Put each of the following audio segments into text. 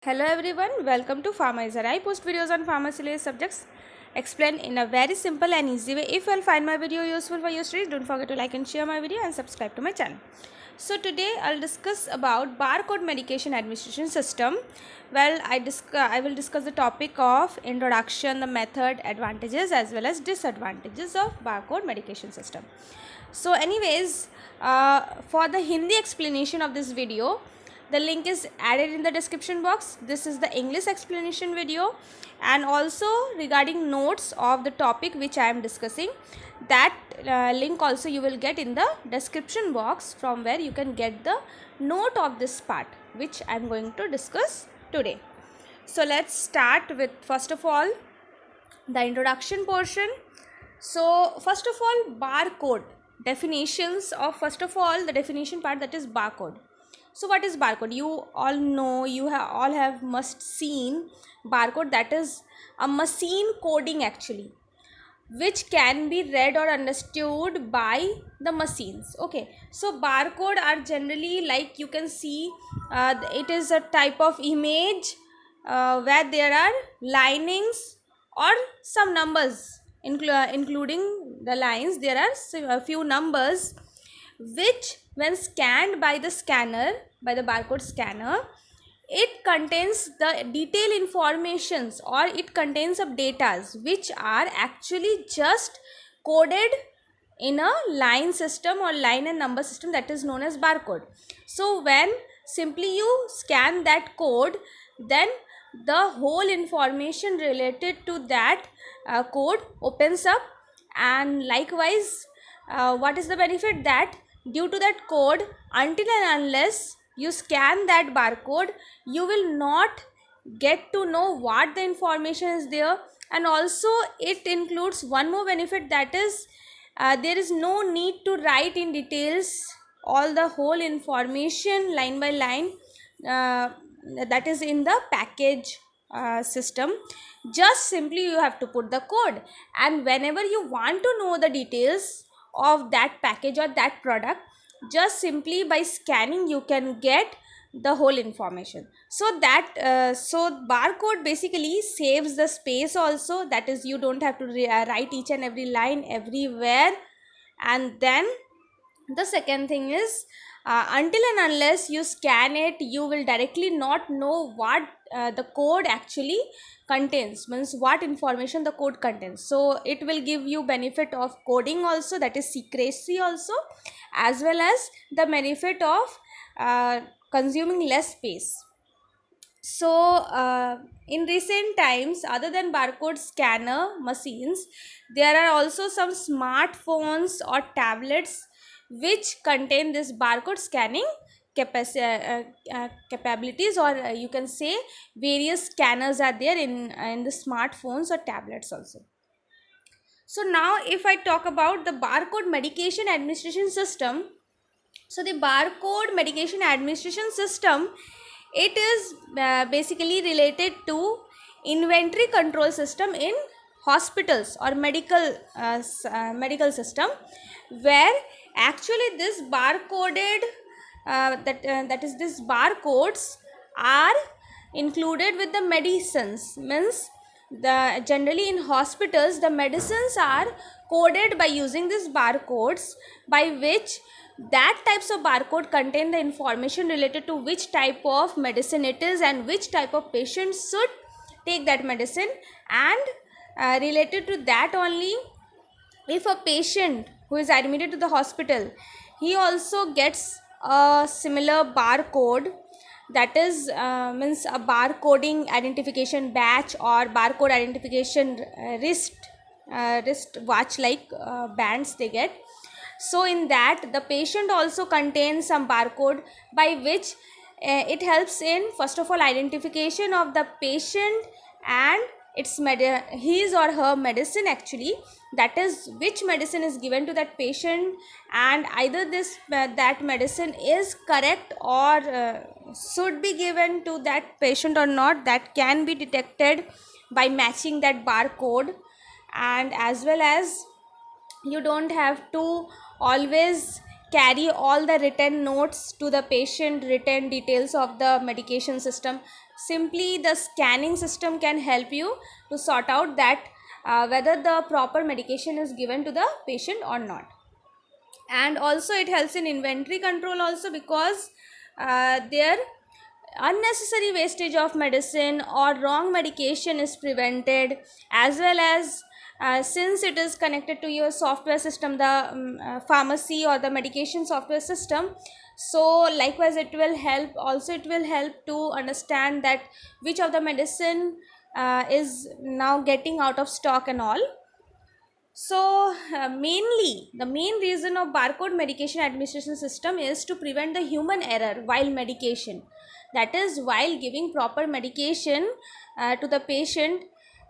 Hello everyone, welcome to Pharma. I post videos on pharmacy subjects explained in a very simple and easy way. If you will find my video useful for your studies, don't forget to like and share my video and subscribe to my channel. So today I'll discuss about barcode medication administration system. I will discuss the topic of introduction, the method, advantages as well as disadvantages of barcode medication system. So anyways, for the Hindi explanation of this video, the link is added in the description box. This is the English explanation video, and also regarding notes of the topic which I am discussing, that link also you will get in the description box, from where you can get the note of this part which I am going to discuss today. So let's start with first of all the introduction portion. So first of all, barcode definitions of the definition part, that is barcode. So what is barcode? You all know, all have must seen barcode, that is a machine coding actually, which can be read or understood by the machines. Okay, so barcode are generally, like you can see, it is a type of image where there are linings or some numbers, including the lines. There are a few numbers which, when scanned by the scanner, by the barcode scanner, it contains the detailed informations, or it contains of datas which are actually just coded in a line system or line and number system, that is known as barcode. So when simply you scan that code, then the whole information related to that code opens up. And likewise, what is the benefit? That due to that code, until and unless you scan that barcode, you will not get to know what the information is there. And also it includes one more benefit, that is there is no need to write in details all the whole information line by line, that is in the package system. Just simply you have to put the code, and whenever you want to know the details of that package or that product, just simply by scanning you can get the whole information. So that so barcode basically saves the space also, that is you don't have to write each and every line everywhere. And then the second thing is, until and unless you scan it, you will directly not know what the code actually contains, means what information the code contains. So it will give you benefit of coding also, that is secrecy also, as well as the benefit of consuming less space. So in recent times, other than barcode scanner machines, there are also some smartphones or tablets which contain this barcode scanning capabilities, or you can say various scanners are there in the smartphones or tablets also. So now if I talk about the barcode medication administration system, so the barcode medication administration system, it is basically related to inventory control system in hospitals or medical system, where actually this barcoded that is this barcodes are included with the medicines. Means the generally in hospitals the medicines are coded by using these barcodes, by which that types of barcode contain the information related to which type of medicine it is and which type of patient should take that medicine. And related to that only, if a patient who is admitted to the hospital, he also gets a similar barcode, that is means a barcoding identification badge or barcode identification wrist watch like bands they get. So in that, the patient also contains some barcode, by which it helps in first of all identification of the patient and its his or her medicine actually, that is which medicine is given to that patient, and either this that medicine is correct or should be given to that patient or not, that can be detected by matching that barcode. And as well as you don't have to always carry all the written notes to the patient, written details of the medication system. Simply the scanning system can help you to sort out that whether the proper medication is given to the patient or not. And also it helps in inventory control also, because there unnecessary wastage of medicine or wrong medication is prevented, as well as since it is connected to your software system, the pharmacy or the medication software system. So likewise it will help, also it will help to understand that which of the medicine is now getting out of stock and all. So mainly the main reason of barcode medication administration system is to prevent the human error while medication, that is while giving proper medication to the patient.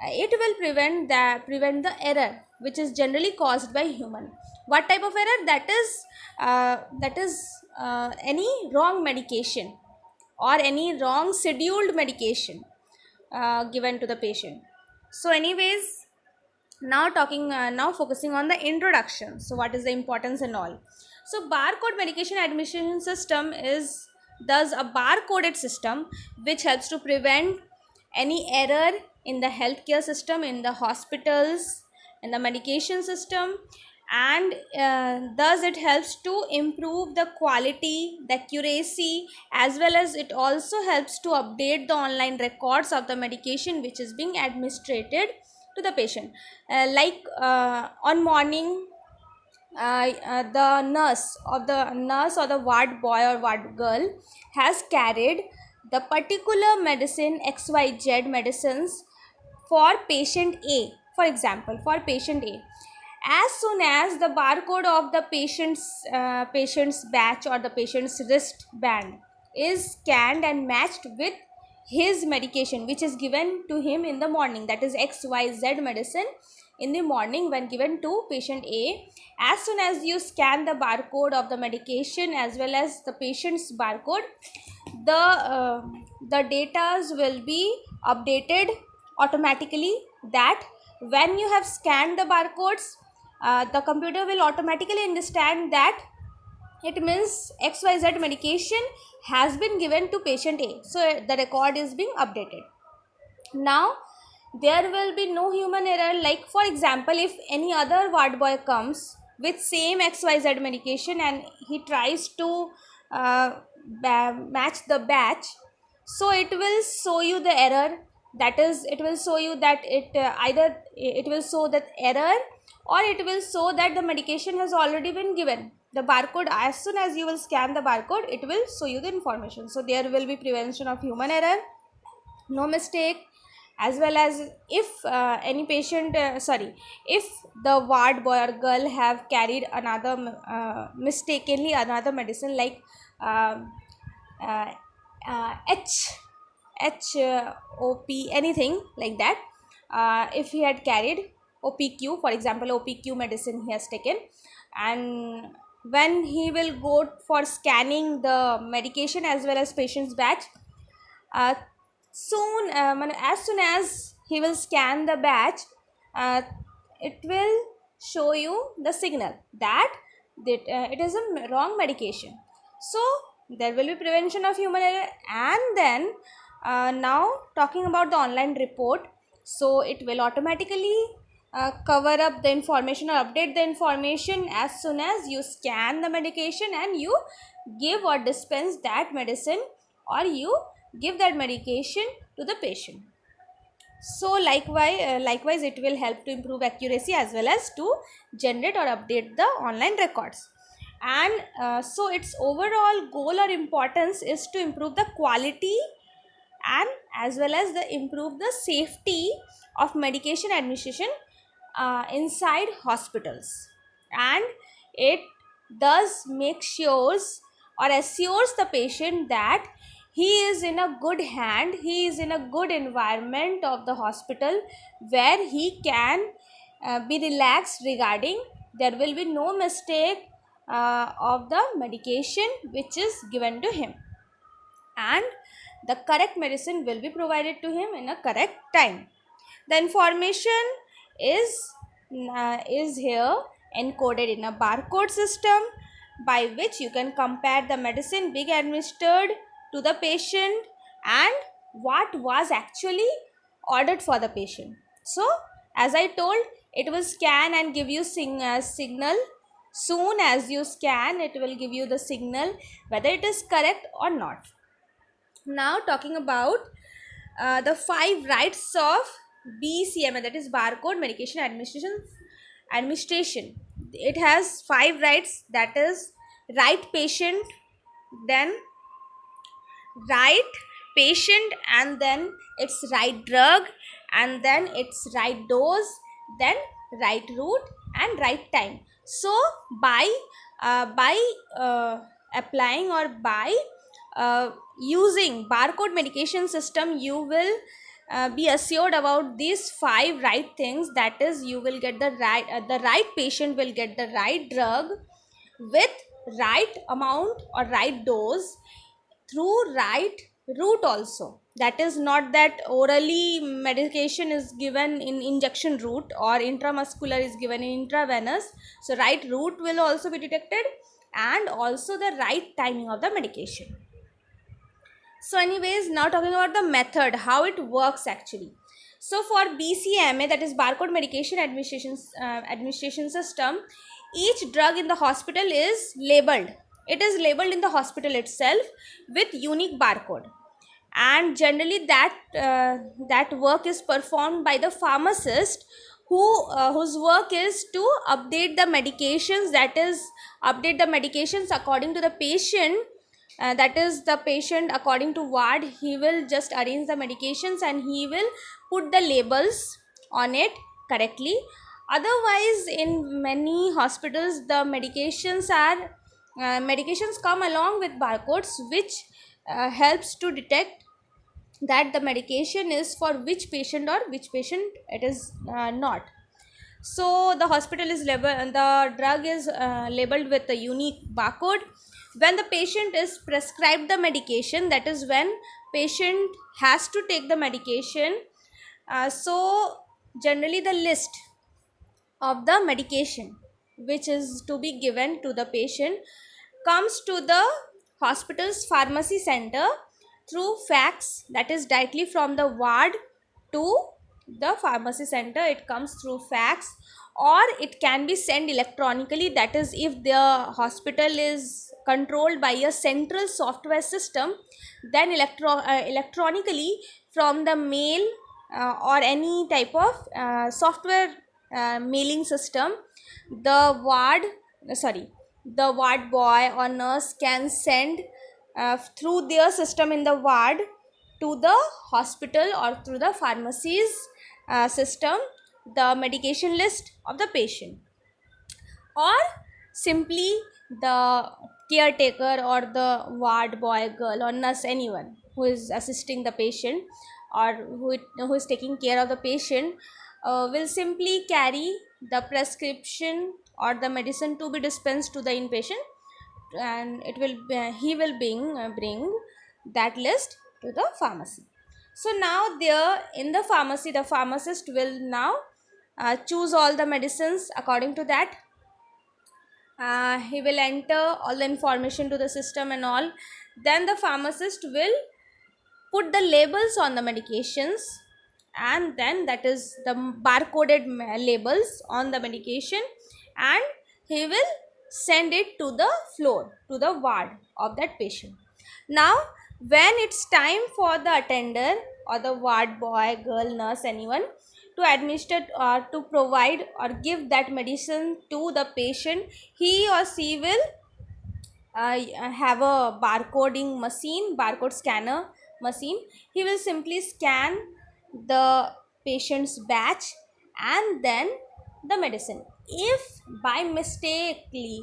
It will prevent the error which is generally caused by human. What type of error? That is any wrong medication or any wrong scheduled medication given to the patient. So anyways, now focusing on the introduction. So what is the importance and all? So barcode medication administration system is thus a barcoded system which helps to prevent any error in the healthcare system, in the hospitals, in the medication system. And thus it helps to improve the quality, the accuracy, as well as it also helps to update the online records of the medication which is being administered to the patient. On morning, the nurse or the ward boy or ward girl has carried the particular medicine XYZ medicines for patient A. For example, for patient A, as soon as the barcode of the patient's batch or the patient's wristband is scanned and matched with his medication which is given to him in the morning, that is XYZ medicine in the morning when given to patient A, as soon as you scan the barcode of the medication as well as the patient's barcode, the data will be updated automatically, that when you have scanned the barcodes, the computer will automatically understand that it means XYZ medication has been given to patient A. So the record is being updated. Now there will be no human error. Like for example, if any other ward boy comes with same XYZ medication and he tries to match the batch, so it will show you the error. That is, it will show you that either it will show that error, or it will show that the medication has already been given. The barcode, as soon as you will scan the barcode, it will show you the information. So there will be prevention of human error, no mistake. As well as if any patient if the ward boy or girl have carried another mistakenly another medicine, like uh, uh, HOP, anything like that, if he had carried OPQ, for example OPQ medicine he has taken, and when he will go for scanning the medication as well as patient's batch, as soon as he will scan the batch, it will show you the signal that it is a wrong medication. So there will be prevention of human error. And then now talking about the online report, so it will automatically cover up the information or update the information as soon as you scan the medication and you give or dispense that medicine, or you give that medication to the patient. So likewise it will help to improve accuracy as well as to generate or update the online records. And so its overall goal or importance is to improve the quality and as well as the improve the safety of medication administration inside hospitals. And it does make sure or assures the patient that he is in a good hand, he is in a good environment of the hospital where he can be relaxed regarding there will be no mistake of the medication which is given to him, and the correct medicine will be provided to him in a correct time. The information is here encoded in a barcode system by which you can compare the medicine being administered to the patient and what was actually ordered for the patient. So as I told, it will scan and give you signal. Soon as you scan, it will give you the signal whether it is correct or not. Now talking about the 5 rights of BCMA, that is Barcode Medication Administration. It has 5 rights, that is right patient, then right patient, and then its right drug, and then its right dose, then right route and right time. So by by applying or by using barcode medication system, you will be assured about these 5 right things. That is, you will get the right patient will get the right drug with right amount or right dose through right route also. That is not that orally medication is given in injection route or intramuscular is given in intravenous. So right route will also be detected, and also the right timing of the medication. So anyways, now talking about the method, how it works actually. So for BCMA, that is Barcode Medication Administration System, each drug in the hospital is labeled. It is labeled in the hospital itself with unique barcode, and generally that work is performed by the pharmacist, whose work is to update the medications, that is update the medications according to the patient. That is, the patient according to ward, he will just arrange the medications and he will put the labels on it correctly. Otherwise, in many hospitals, the medications come along with barcodes, which helps to detect that the medication is for which patient or which patient it is not. So the hospital is labeled, the drug is labeled with a unique barcode. When the patient is prescribed the medication, that is when patient has to take the medication. So generally the list of the medication which is to be given to the patient comes to the hospital's pharmacy center through fax, that is directly from the ward to the pharmacy center. It comes through fax, or it can be sent electronically, that is if the hospital is controlled by a central software system, then electronically from the mail or any type of software mailing system, the the ward boy or nurse can send through their system in the ward to the hospital or through the pharmacy's system the medication list of the patient, or simply the caretaker or the ward boy, girl or nurse, anyone who is assisting the patient or who is taking care of the patient will simply carry the prescription or the medicine to be dispensed to the inpatient, and he will bring that list to the pharmacy. So now there in the pharmacy, the pharmacist will now choose all the medicines according to that. He will enter all the information to the system and all. Then the pharmacist will put the labels on the medications, and then that is the barcoded labels on the medication, and he will send it to the floor, to the ward of that patient. Now when it's time for the attender or the ward boy, girl, nurse, anyone to administer or to provide or give that medicine to the patient, he or she will have a barcode scanner machine. He will simply scan the patient's batch and then the medicine. If by mistakenly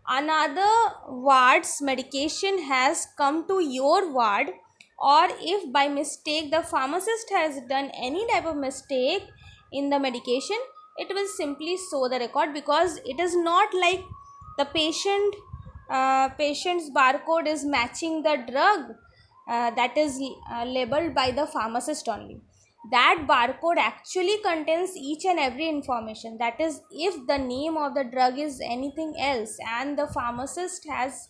another ward's medication has come to your ward, or if by mistake the pharmacist has done any type of mistake in the medication, it will simply show the record, because it is not like the patient's barcode is matching the drug that is labeled by the pharmacist only. That barcode actually contains each and every information. That is, if the name of the drug is anything else and the pharmacist has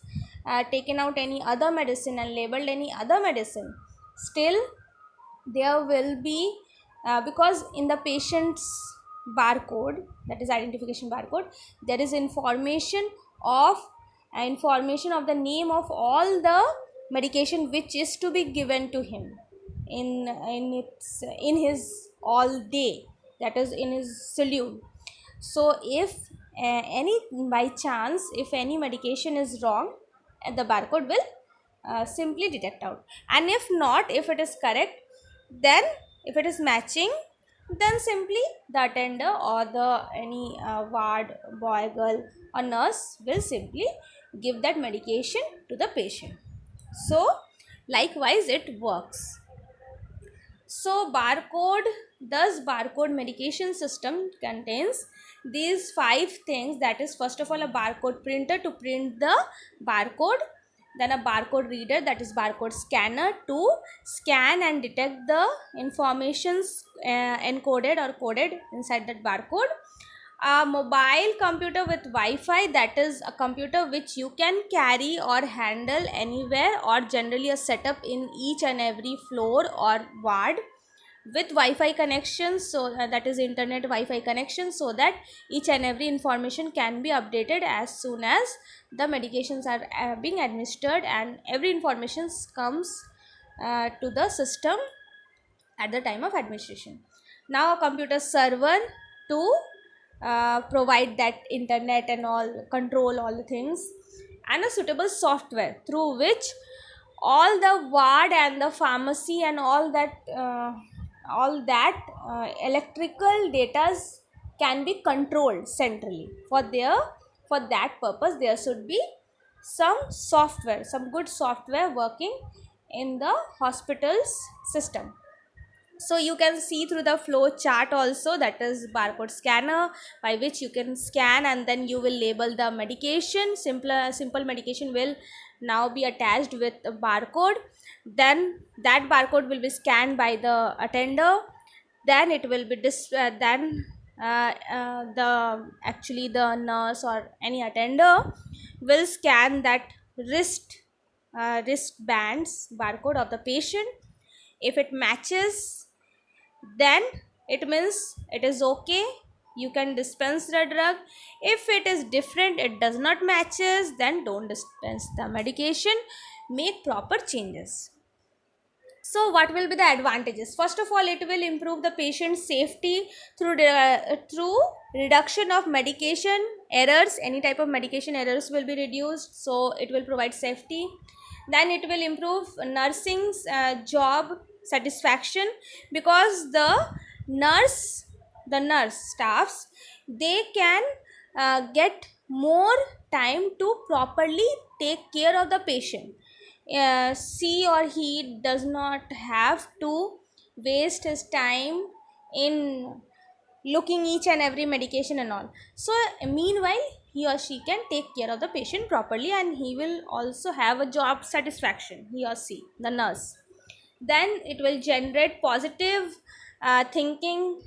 taken out any other medicine and labeled any other medicine, still there will be because in the patient's barcode, that is identification barcode, there is of information of the name of all the medication which is to be given to him in his all day, that is in his schedule. So if any by chance if any medication is wrong, the barcode will simply detect out, and if not, if it is correct, then if it is matching, then simply the attender or the any ward boy, girl or nurse will simply give that medication to the patient. So likewise it works. So barcode medication system contains these 5 things, that is first of all a barcode printer to print the barcode, then a barcode reader, that is barcode scanner to scan and detect the informations encoded or coded inside that barcode, a mobile computer with Wi-Fi, that is a computer which you can carry or handle anywhere, or generally a setup in each and every floor or ward with Wi-Fi connection, so that is internet Wi-Fi connection, so that each and every information can be updated as soon as the medications are being administered, and every information comes to the system at the time of administration. Now a computer server to provide that internet and all, control all the things, and a suitable software through which all the ward and the pharmacy and all that electrical data can be controlled centrally. For that purpose there should be some software, some good software working in the hospital's system. So you can see through the flow chart also, that is barcode scanner, by which you can scan and then you will label the medication. Simple medication will now be attached with a barcode, then that barcode will be scanned by the attender, then it will be the nurse or any attender will scan that wristbands barcode of the patient. If it matches, then it means it is okay, you can dispense the drug. If it is different, it does not matches, then don't dispense the medication, make proper changes. So what will be the advantages? First of all, it will improve the patient's safety through reduction of medication errors. Any type of medication errors will be reduced, so it will provide safety. Then it will improve nursing's job satisfaction, because the nurse staffs, they can get more time to properly take care of the patient. She or he does not have to waste his time in looking each and every medication and all. So meanwhile he or she can take care of the patient properly, and he will also have a job satisfaction, he or she, the nurse. Then it will generate positive thinking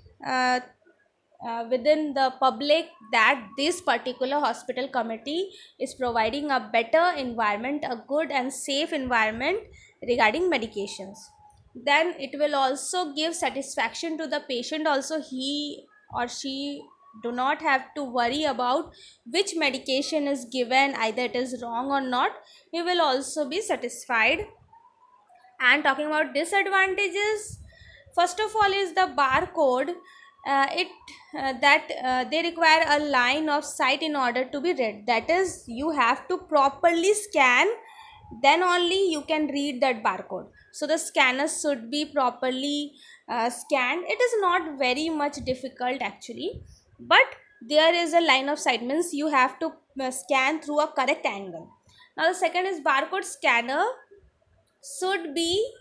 within the public, that this particular hospital committee is providing a better environment, a good and safe environment regarding medications. Then it will also give satisfaction to the patient also, he or she do not have to worry about which medication is given, either it is wrong or not, he will also be satisfied. And talking about disadvantages, first of all is the barcode. It that They require a line of sight in order to be read, that is you have to properly scan, then only you can read that barcode. So the scanner should be properly scanned. It is not very much difficult actually, but there is a line of sight, means you have to scan through a correct angle. Now the second is barcode scanner should be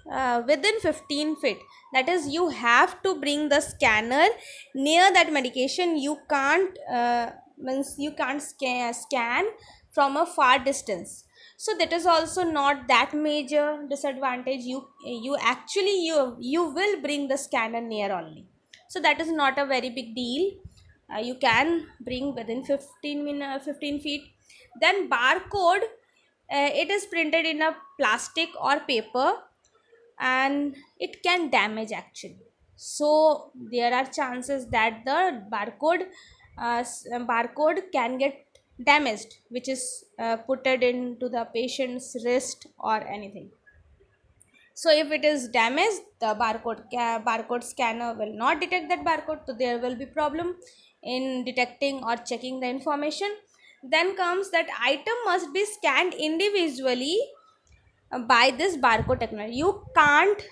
within 15 feet, that is you have to bring the scanner near that medication. You can't scan from a far distance. So that is also not that major disadvantage. You will bring the scanner near only, so that is not a very big deal. You can bring within 15 feet. Then barcode, it is printed in a plastic or paper, and it can damage actually. So there are chances that the barcode can get damaged, which is put it into the patient's wrist or anything. So if it is damaged, the barcode scanner will not detect that barcode, so there will be problem in detecting or checking the information. Then comes that item must be scanned individually by this barcode technology. You can't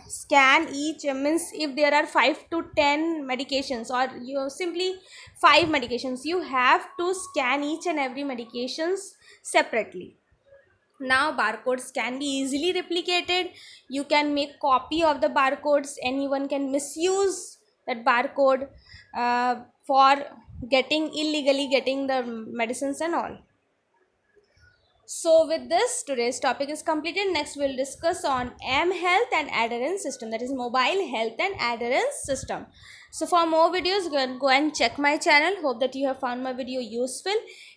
scan each, means if there are 5 to 10 medications or you simply 5 medications, you have to scan each and every medications separately. Now barcodes can be easily replicated. You can make copy of the barcodes. Anyone can misuse that barcode for illegally getting the medicines and all. So with this, today's topic is completed. Next we'll discuss on health and adherence system, that is mobile health and adherence system. So for more videos, go and check my channel. Hope that you have found my video useful.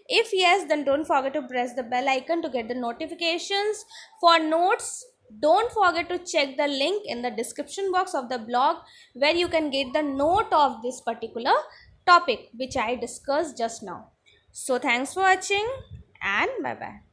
If yes, then don't forget to press the bell icon to get the notifications. For notes, don't forget to check the link in the description box of the blog, where you can get the note of this particular topic which I discussed just now. So thanks for watching and bye bye.